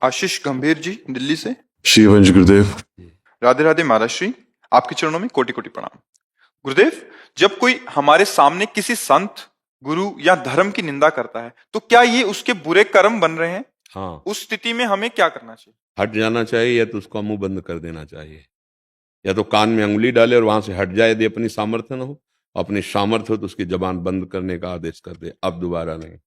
आशीष गंभीर जी दिल्ली से। श्री वंश गुरुदेव। राधे राधे महाराज श्री, आपके चरणों में कोटि कोटि प्रणाम। गुरुदेव, जब कोई हमारे सामने किसी संत, गुरु या धर्म की निंदा करता है तो क्या ये उसके बुरे कर्म बन रहे हैं? हाँ, उस स्थिति में हमें क्या करना चाहिए? हट जाना चाहिए या तो उसका मुंह बंद कर देना चाहिए, या तो कान में अंगुली डाले और वहां से हट जाए यदि अपनी सामर्थ्य न हो। अपनी सामर्थ्य हो तो उसकी जबान बंद करने का आदेश कर दे, अब दोबारा नहीं,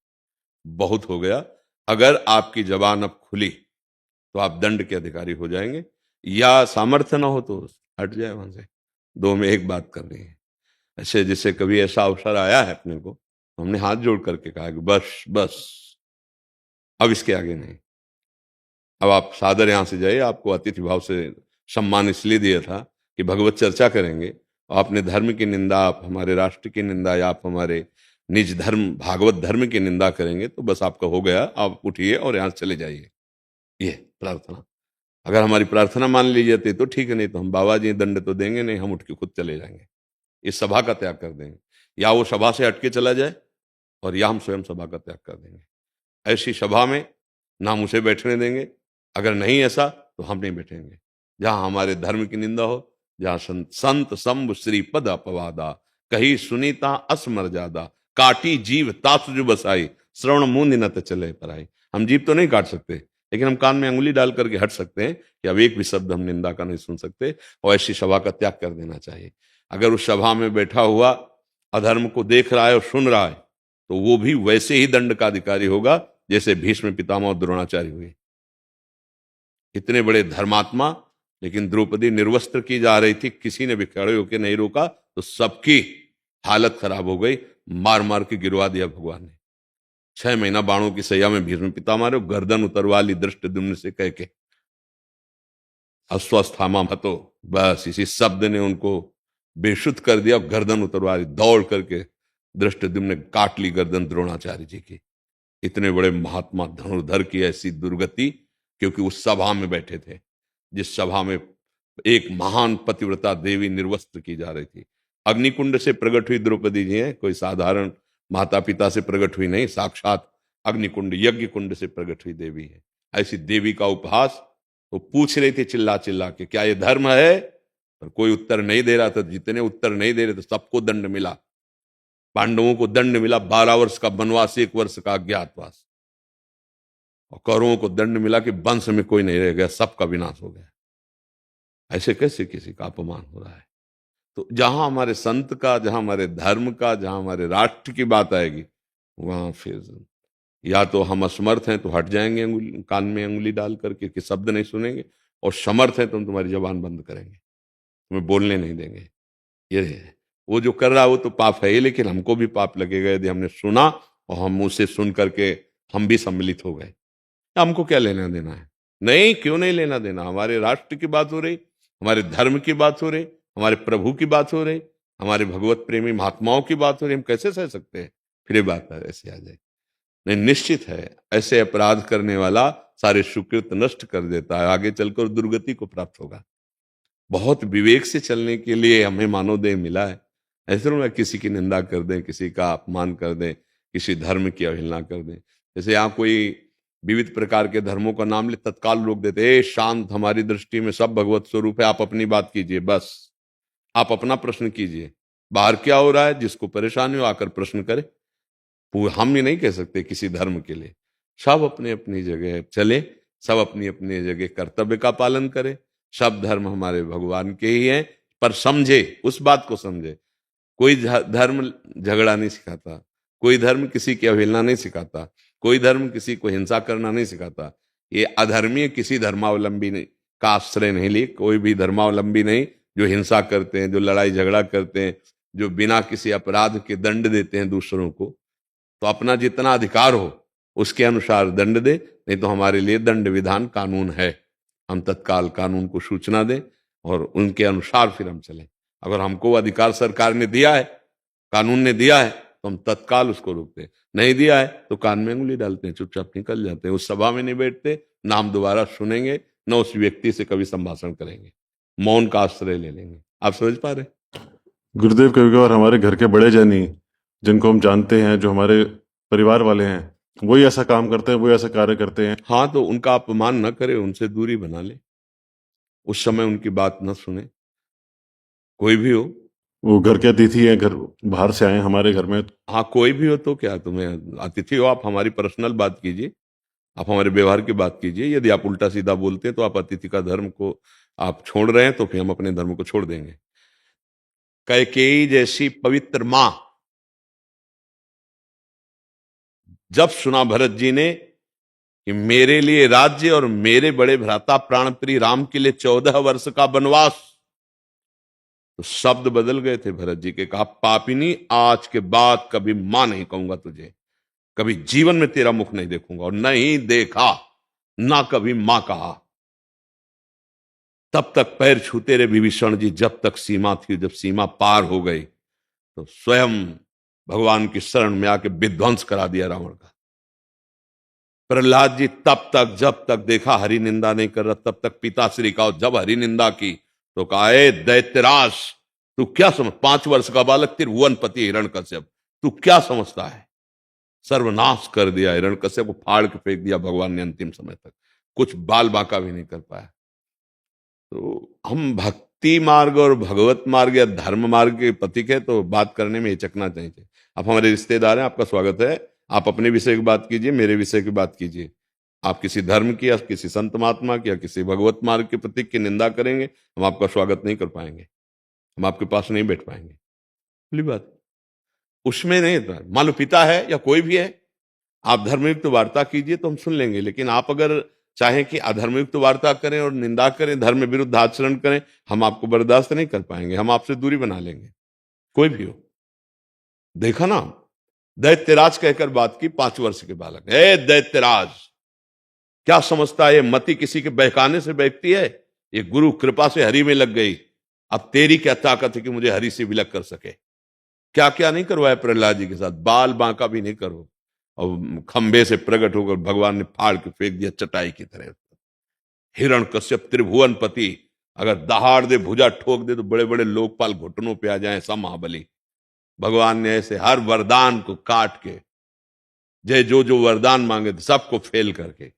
बहुत हो गया। अगर आपकी जबान अब खुली तो आप दंड के अधिकारी हो जाएंगे, या सामर्थ्य ना हो तो हट जाए वहां से। दो में एक बात करनी है। ऐसे जैसे कभी ऐसा अवसर आया है अपने को, हमने हाथ जोड़ करके कहा कि बस बस, अब इसके आगे नहीं। अब आप सादर यहां से जाइए, आपको अतिथि भाव से सम्मान इसलिए दिया था कि भगवत चर्चा करेंगे। आपने धर्म की निंदा, आप हमारे राष्ट्र की निंदा, या आप हमारे निज धर्म भागवत धर्म की निंदा करेंगे तो बस आपका हो गया, आप उठिए और यहां से चले जाइए। ये प्रार्थना, अगर हमारी प्रार्थना मान ली जाती तो ठीक है, नहीं तो हम बाबा जी दंड तो देंगे नहीं, हम उठ के खुद चले जाएंगे, इस सभा का त्याग कर देंगे। या वो सभा से हटके चला जाए और या हम स्वयं सभा का त्याग कर देंगे। ऐसी सभा में ना हम उसे बैठने देंगे, अगर नहीं ऐसा तो हम नहीं बैठेंगे। जहां हमारे धर्म की निंदा हो, जहां संत संभ श्री पद अपवादा, कही सुनीता असमर्यादा, काटी जीव तासुज बसाई, श्रवण मुंद न चले पराई। हम जीव तो नहीं काट सकते, लेकिन हम कान में अंगुली डाल करके हट सकते हैं कि अब एक भी शब्द हम निंदा का नहीं सुन सकते, और ऐसी सभा का त्याग कर देना चाहिए। अगर उस सभा में बैठा हुआ अधर्म को देख रहा है और सुन रहा है तो वो भी वैसे ही दंड का अधिकारी होगा जैसे भीष्म पितामह और द्रोणाचार्य हुए। इतने बड़े धर्मात्मा, लेकिन द्रौपदी निर्वस्त्र की जा रही थी, किसी ने भी खड़े होकर नहीं रोका तो सबकी हालत खराब हो गई, मार मार के गिरवा दिया भगवान ने। 6 महीना बाणों की सैया में भीष्म पितामह रहे, गर्दन उतरवा ली दृष्टद्युम्न से कह के, अस्वस्थामा मतो, बस इसी शब्द ने उनको बेशुद्ध कर दिया, गर्दन उतरवा ली, दौड़ करके दृष्टद्युम्न ने काट ली गर्दन द्रोणाचार्य जी की। इतने बड़े महात्मा धनुर्धर की ऐसी दुर्गति, क्योंकि उस सभा में बैठे थे जिस सभा में एक महान पतिव्रता देवी निर्वस्त्र की जा रही थी। अग्निकुंड से प्रकट हुई द्रौपदी जी हैं, कोई साधारण माता पिता से प्रकट हुई नहीं, साक्षात अग्निकुंड यज्ञ कुंड से प्रकट हुई देवी है। ऐसी देवी का उपहास तो पूछ रही थी चिल्ला चिल्ला के, क्या ये धर्म है? पर कोई उत्तर नहीं दे रहा था। जितने उत्तर नहीं दे रहे थे सबको दंड मिला। पांडवों को दंड मिला 12 वर्ष का वनवास, 1 वर्ष का अज्ञातवास, और कौरवों को दंड मिला कि वंश में कोई नहीं रह गया, सबका विनाश हो गया। ऐसे कैसे किसी का अपमान हो रहा है? तो जहां हमारे संत का, जहां हमारे धर्म का, जहां हमारे राष्ट्र की बात आएगी, वहां फिर या तो हम असमर्थ हैं तो हट जाएंगे कान में अंगुली डाल करके कि शब्द नहीं सुनेंगे, और समर्थ हैं तो हम तुम्हारी जबान बंद करेंगे, तुम्हें बोलने नहीं देंगे। ये है। वो जो कर रहा है वो तो पाप है ही, लेकिन हमको भी पाप लगेगा यदि हमने सुना और हम उसे सुन करके हम भी सम्मिलित हो गए। हमको क्या लेना देना है? नहीं, क्यों नहीं लेना देना? हमारे राष्ट्र की बात हो रही, हमारे धर्म की बात हो रही, हमारे प्रभु की बात हो रही, हमारे भगवत प्रेमी महात्माओं की बात हो रही, हम कैसे सह सकते हैं? फिर ये बात ऐसे आ जाए। नहीं, निश्चित है ऐसे अपराध करने वाला सारे सुकृत नष्ट कर देता है, आगे चलकर दुर्गति को प्राप्त होगा। बहुत विवेक से चलने के लिए हमें मानव देह मिला है। ऐसे ना किसी की निंदा कर दें, किसी का अपमान कर दें, किसी धर्म की अवहेलना कर दें। जैसे यहाँ कोई विविध प्रकार के धर्मों का नाम ले, तत्काल रोक देते, ए शांत, हमारी दृष्टि में सब भगवत स्वरूप है, आप अपनी बात कीजिए, बस आप अपना प्रश्न कीजिए, बाहर क्या हो रहा है जिसको परेशानी हो आकर प्रश्न करे। हम ही नहीं कह सकते किसी धर्म के लिए। सब अपने अपनी जगह चले, सब अपनी अपनी जगह कर्तव्य का पालन करे। सब धर्म हमारे भगवान के ही हैं, पर समझे, उस बात को समझे। कोई धर्म झगड़ा नहीं सिखाता, कोई धर्म किसी की अवहेलना नहीं सिखाता, कोई धर्म किसी को हिंसा करना नहीं सिखाता। ये अधर्मीय किसी धर्मावलंबी का आश्रय नहीं लिए, कोई भी धर्मावलंबी नहीं जो हिंसा करते हैं, जो लड़ाई झगड़ा करते हैं, जो बिना किसी अपराध के दंड देते हैं दूसरों को। तो अपना जितना अधिकार हो उसके अनुसार दंड दे, नहीं तो हमारे लिए दंड विधान कानून है। हम तत्काल कानून को सूचना दें और उनके अनुसार फिर हम चलें। अगर हमको वो अधिकार सरकार ने दिया है, कानून ने दिया है, तो हम तत्काल उसको रोकते हैं। नहीं दिया है तो कान में उंगली डालते हैं, चुपचाप निकल जाते हैं, उस सभा में नहीं बैठते, ना हम दोबारा सुनेंगे, न उस व्यक्ति से कभी संभाषण करेंगे, मौन का आश्रय ले लेंगे। आप समझ पा रहे? गुरुदेव, कभी कभार हमारे घर के बड़े जन ही, जिनको हम जानते हैं, जो हमारे परिवार वाले हैं, वही ऐसा काम करते हैं, वही ऐसा कार्य करते हैं। हाँ, तो उनका अपमान न करे, उनसे दूरी बना ले, उस समय उनकी बात न सुने, कोई भी हो। वो घर के अतिथि हैं, घर बाहर से आए हैं हमारे घर में। हाँ, कोई भी हो तो क्या, तुम्हें अतिथि हो, आप हमारी पर्सनल बात कीजिए, आप हमारे व्यवहार की बात कीजिए। यदि आप उल्टा सीधा बोलते हैं तो आप अतिथि का धर्म को आप छोड़ रहे हैं, तो फिर हम अपने धर्म को छोड़ देंगे। कैकेयी जैसी पवित्र मां, जब सुना भरत जी ने कि मेरे लिए राज्य और मेरे बड़े भ्राता प्राणप्रिय राम के लिए 14 वर्ष का वनवास, तो शब्द बदल गए थे भरत जी के। कहा, पापिनी, आज के बाद कभी मां नहीं कहूंगा तुझे, कभी जीवन में तेरा मुख नहीं देखूंगा, और नहीं देखा, ना कभी मां कहा। तब तक पैर छूते रहे विभीषण जी, जब तक सीमा थी। जब सीमा पार हो गई तो स्वयं भगवान की शरण में आके विध्वंस करा दिया रावण का। प्रहलाद जी तब तक, जब तक देखा हरि निंदा नहीं कर रहा, तब तक पिताश्री का, जब हरि निंदा की तो कहा, ए दैत्यराज, तू क्या समझ, 5 वर्ष का बालक त्रिभुवनपति हिरण्यकश्यप, तू क्या समझता है? सर्वनाश कर दिया हिरण्यकश्यप को, फाड़ के फेंक दिया भगवान ने अंतिम समय तक, कुछ बाल बांका भी नहीं कर पाया। तो हम भक्ति मार्ग और भगवत मार्ग या धर्म मार्ग के प्रतीक है, तो बात करने में हिचकना चाहिए। आप हमारे रिश्तेदार हैं, आपका स्वागत है, आप अपने विषय की बात कीजिए, मेरे विषय की बात कीजिए। आप किसी धर्म की या किसी संत महात्मा की या किसी भगवत मार्ग के प्रतीक की निंदा करेंगे, हम आपका स्वागत नहीं कर पाएंगे, हम आपके पास नहीं बैठ पाएंगे। खुली बात, उसमें नहीं था। मान लो पिता है या कोई भी है, आप धर्मयुक्त वार्ता कीजिए तो हम सुन लेंगे, लेकिन आप अगर चाहें कि अधर्मयुक्त वार्ता करें और निंदा करें, धर्म विरुद्ध आचरण करें, हम आपको बर्दाश्त नहीं कर पाएंगे, हम आपसे दूरी बना लेंगे, कोई भी हो। देखा ना, दैत्यराज कहकर बात की, 5 वर्ष के बालक, ए दैत्यराज, क्या समझता है ये मति किसी के बहकाने से बहकती है? ये गुरु कृपा से हरि में लग गई, अब तेरी क्या ताकत है कि मुझे हरि से विलग कर सके? क्या क्या नहीं करवाया प्रहलाद जी के साथ, बाल बांका भी नहीं करो, और खंबे से प्रकट होकर भगवान ने फाड़ के फेंक दिया चटाई की तरह। हिरण्यकश्यप त्रिभुवनपति, अगर दहाड़ दे, भुजा ठोक दे तो बड़े बड़े लोकपाल घुटनों पे आ जाए, ऐसा महाबली। भगवान ने ऐसे हर वरदान को काट के, जय जो जो वरदान मांगे थे सबको फेल करके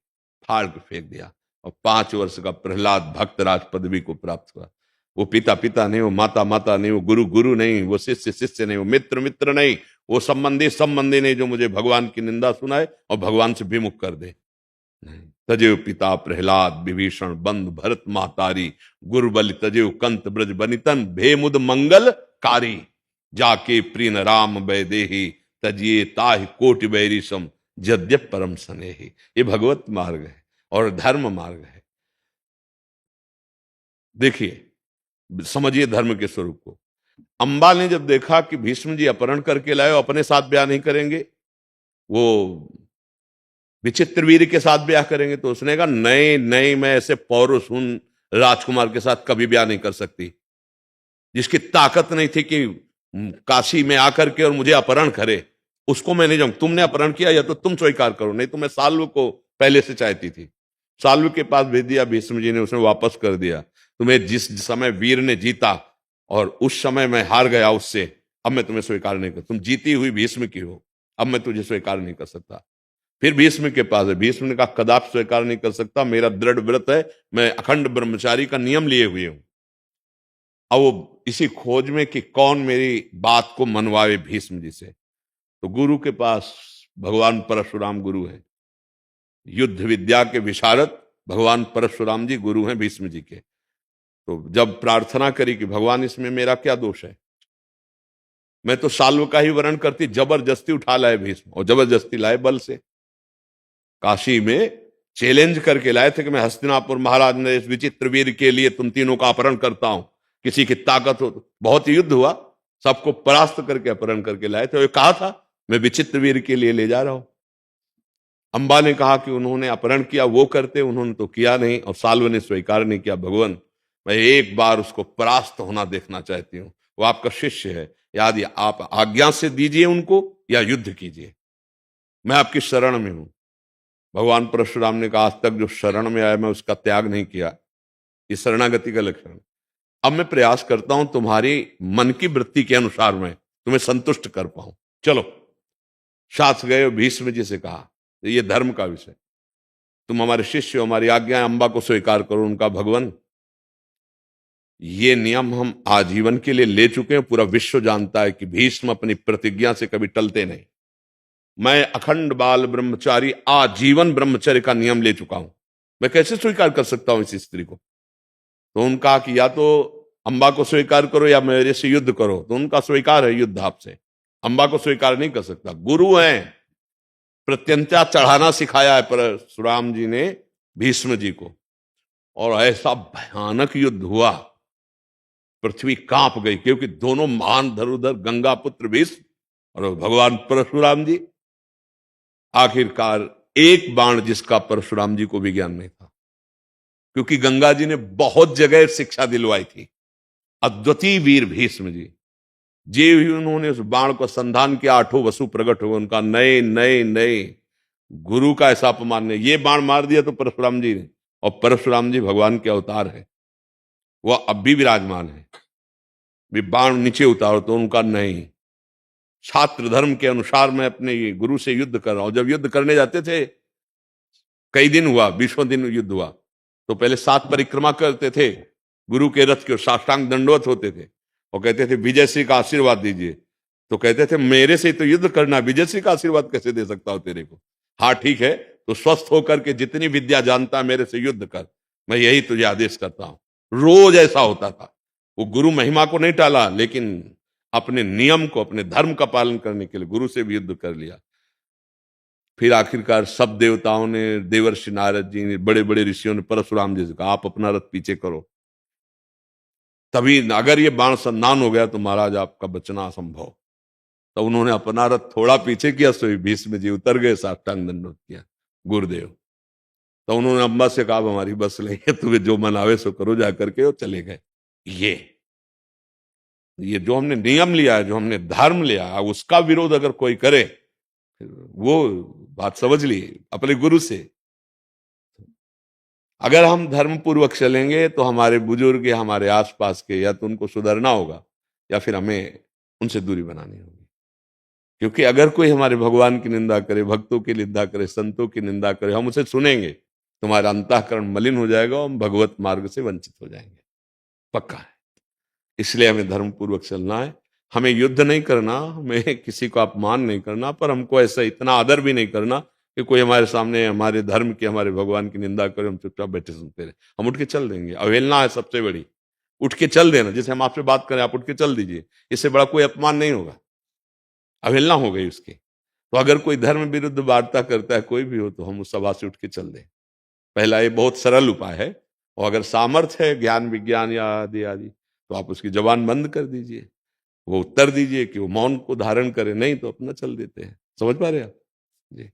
फाड़ के फेंक दिया, और 5 वर्ष का प्रहलाद भक्तराज पदवी को प्राप्त हुआ। वो पिता पिता नहीं, वो माता माता नहीं, वो गुरु गुरु नहीं, वो शिष्य शिष्य नहीं, वो मित्र मित्र नहीं, वो संबंधी संबंधी नहीं, जो मुझे भगवान की निंदा सुनाए और भगवान से विमुख कर दे। नहीं, तजेव पिता प्रहलाद विभीषण बंधु भरत महतारी, गुरुबल तजेव कंत ब्रज बनितन, भेमुद मंगल कारी, जाके प्रिय राम वैदेही, तजिए ताहि कोटि बैरिसम, यद्यप परम स्नेही। ये भगवत मार्ग है और धर्म मार्ग है। देखिए, समझिए धर्म के स्वरूप को। अंबा ने जब देखा कि भीष्म जी अपहरण करके लाए, अपने साथ ब्याह नहीं करेंगे, वो विचित्र वीर के साथ ब्याह करेंगे, तो उसने कहा, नहीं नहीं, मैं ऐसे पौरुष राजकुमार के साथ कभी ब्याह नहीं कर सकती, जिसकी ताकत नहीं थी कि काशी में आकर के और मुझे अपहरण करे, उसको मैं नहीं जाऊंगा। तुमने अपहरण किया या तो तुम स्वीकार करो, नहीं तो मैं साल्व को पहले से चाहती थी, साल्व के पास भेज दिया भीष्म जी ने, उसने वापस कर दिया। तुम्हें जिस समय वीर ने जीता और उस समय मैं हार गया उससे, अब मैं तुम्हें स्वीकार नहीं कर, तुम जीती हुई भीष्म की हो, अब मैं तुझे स्वीकार नहीं कर सकता। फिर भीष्म के पास है, भीष्म ने कहा, कदापि स्वीकार नहीं कर सकता, मेरा दृढ़ व्रत है, मैं अखंड ब्रह्मचारी का नियम लिए हुए हूं। अब वो इसी खोज में कि कौन मेरी बात को मनवावे भीष्म जी से, तो गुरु के पास भगवान परशुराम गुरु है, युद्ध विद्या के विशारद भगवान परशुराम जी गुरु हैं भीष्म जी के। तो जब प्रार्थना करी कि भगवान इसमें मेरा क्या दोष है, मैं तो साल्व का ही वर्ण करती, जबरदस्ती उठा लाए भीष्म, और जबरदस्ती लाए बल से, काशी में चैलेंज करके लाए थे कि मैं हस्तिनापुर महाराज ने इस विचित्र वीर के लिए तुम तीनों का अपहरण करता हूं, किसी की ताकत हो तो। बहुत युद्ध हुआ, सबको परास्त करके अपहरण करके लाए थे, और कहा था मैं विचित्र वीर के लिए ले जा रहा हूं। अंबा ने कहा कि उन्होंने अपहरण किया, वो करते, उन्होंने तो किया नहीं, और साल्व ने स्वीकार नहीं किया। भगवान, मैं एक बार उसको परास्त होना देखना चाहती हूँ, वो आपका शिष्य है, यदि आप आज्ञा से दीजिए उनको या युद्ध कीजिए, मैं आपकी शरण में हूं। भगवान परशुराम ने कहा, आज तक जो शरण में आया मैं उसका त्याग नहीं किया, ये शरणागति का लक्षण। अब मैं प्रयास करता हूं तुम्हारी मन की वृत्ति के अनुसार मैं तुम्हें संतुष्ट कर पाऊं। चलो, साथ गए, भीष्म जी से कहा, ये धर्म का विषय। तुम हमारे शिष्य हो, हमारी आज्ञाएं, अम्बा को स्वीकार करो उनका भगवान। ये नियम हम आजीवन के लिए ले चुके हैं। पूरा विश्व जानता है कि भीष्म अपनी प्रतिज्ञा से कभी टलते नहीं। मैं अखंड बाल ब्रह्मचारी आजीवन ब्रह्मचर्य का नियम ले चुका हूं। मैं कैसे स्वीकार कर सकता हूं इस स्त्री को? तो उनका कि या तो अम्बा को स्वीकार करो या मेरे से युद्ध करो। तो उनका स्वीकार है युद्ध आपसे, अम्बा को स्वीकार नहीं कर सकता। गुरु हैं, प्रत्यंता चढ़ाना सिखाया है परशुराम जी ने भीष्म जी को, और ऐसा भयानक युद्ध हुआ, पृथ्वी कांप गई, क्योंकि दोनों महान धनुर्धर गंगा पुत्र भीष्म और भगवान परशुराम जी। आखिरकार एक बाण जिसका परशुराम जी को भी ज्ञान नहीं था, क्योंकि गंगा जी ने बहुत जगह शिक्षा दिलवाई थी। अद्वितीय वीर भीष्म जी, जे भी उन्होंने उस बाण को संधान किया, आठों वसु प्रकट हुए। उनका नए नए नए गुरु का ऐसा अपमान नहीं। ये बाण मार दिया तो परशुराम जी ने, और परशुराम जी भगवान के अवतार है, वह अब भी विराजमान है। भी बाण नीचे उतारो तो उनका नहीं। छात्र धर्म के अनुसार मैं अपने गुरु से युद्ध कर रहा हूं। जब युद्ध करने जाते थे, कई दिन हुआ, 20वें दिन युद्ध हुआ, तो पहले 7 परिक्रमा करते थे गुरु के रथ के, साष्टांग दंडवत होते थे और कहते थे विजय श्री का आशीर्वाद दीजिए। तो कहते थे मेरे से तो युद्ध करना, विजय श्री का आशीर्वाद कैसे दे सकता हूं तेरे को? हाँ ठीक है, तो स्वस्थ होकर के जितनी विद्या जानता है मेरे से युद्ध कर, मैं यही तुझे आदेश करता हूं। रोज ऐसा होता था। वो गुरु महिमा को नहीं टाला, लेकिन अपने नियम को, अपने धर्म का पालन करने के लिए गुरु से भी युद्ध कर लिया। फिर आखिरकार सब देवताओं ने, देवर्षि नारद जी ने, बड़े बड़े ऋषियों ने परशुराम जी से कहा आप अपना रथ पीछे करो। तभी अगर ये बाण संधान हो गया तो महाराज आपका बचना असंभव। तो उन्होंने अपना रथ थोड़ा पीछे किया, सो भीष्म जी उतर गए, साष्टांग दंडवत किया गुरुदेव। तो उन्होंने अम्बा से कहा हमारी बस नहीं है, तुम्हें जो मन आवे सो करो जा करके, और चले गए। ये जो हमने नियम लिया है, जो हमने धर्म लिया है, उसका विरोध अगर कोई करे, वो बात समझ ली अपने गुरु से। अगर हम धर्म पूर्वक चलेंगे तो हमारे बुजुर्ग या हमारे आसपास के, या तो उनको सुधरना होगा या फिर हमें उनसे दूरी बनानी होगी। क्योंकि अगर कोई हमारे भगवान की निंदा करे, भक्तों की निंदा करे, संतों की निंदा करे, हम उसे सुनेंगे तो हमारा अंतःकरण मलिन हो जाएगा और हम भगवत मार्ग से वंचित हो जाएंगे, पक्का है। इसलिए हमें धर्म पूर्वक चलना है। हमें युद्ध नहीं करना, हमें किसी को अपमान नहीं करना, पर हमको ऐसा इतना आदर भी नहीं करना कि कोई हमारे सामने हमारे धर्म की, हमारे भगवान की निंदा करे, हम चुपचाप बैठे सुनते रहे। हम उठ के चल देंगे। अवहेलना है सबसे बड़ी, उठ के चल देना। जैसे हम आपसे बात करें, आप उठ के चल दीजिए, इससे बड़ा कोई अपमान नहीं होगा, अवहेलना हो गई उसकी। तो अगर कोई धर्म विरुद्ध वार्ता करता है, कोई भी हो, तो हम उस सभा से उठ के चल दें। पहला ये बहुत सरल उपाय है। और अगर सामर्थ्य है ज्ञान विज्ञान या आदि आदि, तो आप उसकी जबान बंद कर दीजिए, वो उत्तर दीजिए कि वो मौन को धारण करे, नहीं तो अपना चल देते हैं। समझ पा रहे आप जी?